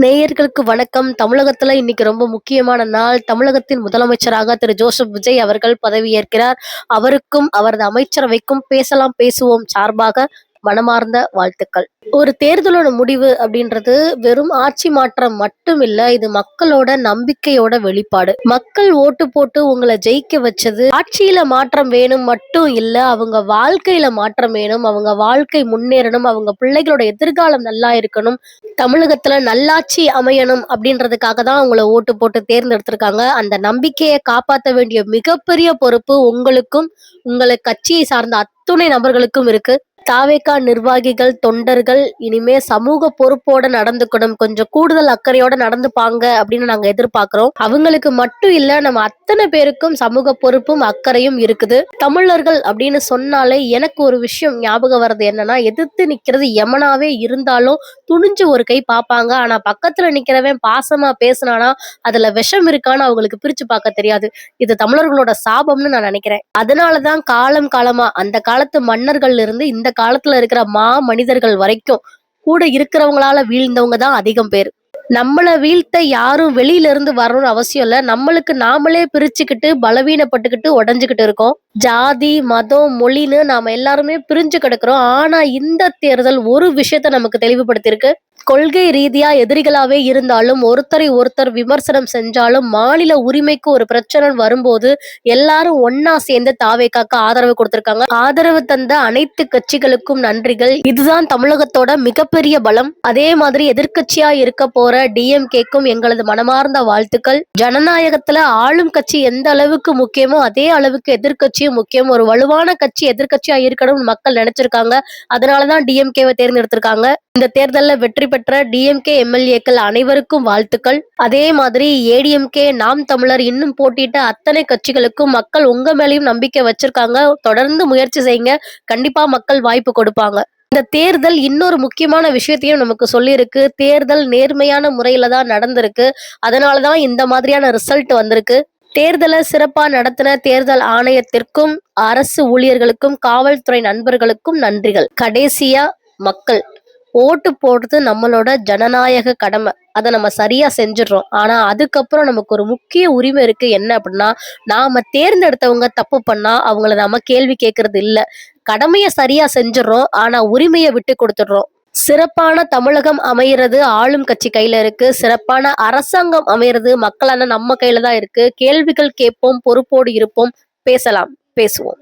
நேயர்களுக்கு வணக்கம். தமிழகத்துல இன்னைக்கு ரொம்ப முக்கியமான நாள். தமிழகத்தின் முதலமைச்சராக திரு ஜோசப் விஜய் அவர்கள் பதவியேற்கிறார். அவருக்கும் அவரது அமைச்சரவைக்கும் பேசலாம் பேசுவோம் சார்பாக மனமார்ந்த வாழ்த்துக்கள். ஒரு தேர்தலோட முடிவு அப்படின்றது வெறும் ஆட்சி மாற்றம் மட்டும் இல்ல, இது மக்களோட நம்பிக்கையோட வெளிப்பாடு. மக்கள் ஓட்டு போட்டு உங்களை ஜெயிக்க வச்சது ஆட்சியில மாற்றம் வேணும் மட்டும் இல்ல, அவங்க வாழ்க்கையில மாற்றம் வேணும், அவங்க வாழ்க்கை முன்னேறணும், அவங்க பிள்ளைகளோட எதிர்காலம் நல்லா இருக்கணும், தமிழகத்துல நல்லாட்சி அமையணும் அப்படின்றதுக்காக தான் உங்களை ஓட்டு போட்டு தேர்ந்தெடுத்திருக்காங்க. அந்த நம்பிக்கையை காப்பாற்ற வேண்டிய மிகப்பெரிய பொறுப்பு உங்களுக்கும் உங்களை கட்சியை சார்ந்த அத்துணை நபர்களுக்கும் இருக்கு. தாவேகா நிர்வாகிகள், தொண்டர்கள் இனிமே சமூக பொறுப்போட நடந்துக்கணும், கொஞ்சம் கூடுதல் அக்கறையோட நடந்துப்பாங்க அப்படின்னு நாங்க எதிர்பார்க்கிறோம். அவங்களுக்கு மட்டும் இல்ல, நம்ம அத்தனை பேருக்கும் சமூக பொறுப்பும் அக்கறையும் இருக்குது. தமிழர்கள் அப்படின்னு சொன்னாலே எனக்கு ஒரு விஷயம் ஞாபகம் வர்றது என்னன்னா, எதிர்த்து நிக்கிறது எமனாவே இருந்தாலும் துணிஞ்சு ஒரு கை பார்ப்பாங்க. ஆனா பக்கத்துல நிக்கிறவன் பாசமா பேசினானா அதுல விஷம் இருக்கான்னு அவங்களுக்கு பிரிச்சு பார்க்க தெரியாது. இது தமிழர்களோட சாபம்னு நான் நினைக்கிறேன். அதனாலதான் காலம் காலமா அந்த காலத்து மன்னர்கள் இருந்து இந்த காலத்துல இருக்கிற மனிதர்கள் வரைக்கும் கூட இருக்கிறவங்களால வீழ்ந்தவங்க தான் அதிகம் பேர். நம்மள வீழ்த்த யாரும் வெளியில இருந்து வரணும்னு அவசியம் இல்ல, நம்மளுக்கு நாமளே பிரிச்சுக்கிட்டு பலவீனப்பட்டுக்கிட்டு உடஞ்சுக்கிட்டு இருக்கோம். ஜாதி மதம் மொழின்னு நாம எல்லாருமே பிரிஞ்சு கிடக்குறோம். ஆனா இந்த தேர்தல் ஒரு விஷயத்த நமக்கு தெளிவுபடுத்தியிருக்கு. கொள்கை ரீதியா எதிரிகளாவே இருந்தாலும், ஒருத்தரை ஒருத்தர் விமர்சனம் செஞ்சாலும், மாநில உரிமைக்கு ஒரு பிரச்சனை வரும்போது எல்லாரும் ஒன்னா சேர்ந்து தாவேகாக்கு ஆதரவு கொடுத்திருக்காங்க. ஆதரவு தந்த அனைத்து கட்சிகளுக்கும் நன்றிகள். இதுதான் தமிழகத்தோட மிகப்பெரிய பலம். அதே மாதிரி எதிர்கட்சியா இருக்க போற டிஎம்கேக்கும் எங்களது மனமார்ந்த வாழ்த்துக்கள். ஜனநாயகத்துல ஆளும் கட்சி எந்த அளவுக்கு முக்கியமோ அதே அளவுக்கு எதிர்கட்சியும் முக்கியம். ஒரு வலுவான கட்சி எதிர்கட்சியா இருக்கணும்னு மக்கள் நினைச்சிருக்காங்க. அதனாலதான் டிஎம்கேவை தேர்ந்தெடுத்திருக்காங்க. இந்த தேர்தல்ல வெற்றி பெற்ற டிஎம்கே எம்எல்ஏக்கள் அனைவருக்கும் வாழ்த்துக்கள். அதே மாதிரி ஏடிஎம்கே, நாம் தமிழர் இன்னும் போட்டியிட்ட அத்தனை கட்சிகளுக்கும் மக்கள் உங்க மேலயும் நம்பிக்கை வச்சிருக்காங்க. தொடர்ந்து முயற்சி செய்யுங்க, கண்டிப்பா மக்கள் வாய்ப்பு கொடுப்பாங்க. இந்த தேர்தல் இன்னொரு முக்கியமான விஷயத்தையும் நமக்கு சொல்லியிருக்கு. தேர்தல் நேர்மையான முறையில தான் நடந்திருக்கு. அதனாலதான் இந்த மாதிரியான ரிசல்ட் வந்திருக்கு. தேர்தலை சிறப்பா நடத்தின தேர்தல் ஆணையத்திற்கும் அரசு ஊழியர்களுக்கும் காவல்துறை நண்பர்களுக்கும் நன்றிகள். கடைசியா மக்கள் ஓட்டு போடுறது நம்மளோட ஜனநாயக கடமை. அதை நம்ம சரியா செஞ்சிடறோம். ஆனா அதுக்கப்புறம் நமக்கு ஒரு முக்கிய உரிமை இருக்கு. என்ன அப்படின்னா, நாம தேர்ந்தெடுத்தவங்க தப்பு பண்ணா அவங்கள நாம கேள்வி கேட்கறது இல்ல. கடமையை சரியா செஞ்சிடறோம், ஆனா உரிமையை விட்டு கொடுத்துடுறோம். சிறப்பான தமிழகம் அமைகிறது ஆளும் கட்சி கையில இருக்கு. சிறப்பான அரசாங்கம் அமைகிறது மக்களான நம்ம கையில தான் இருக்கு. கேள்விகள் கேட்போம், பொறுப்போடு இருப்போம், பேசலாம் பேசுவோம்.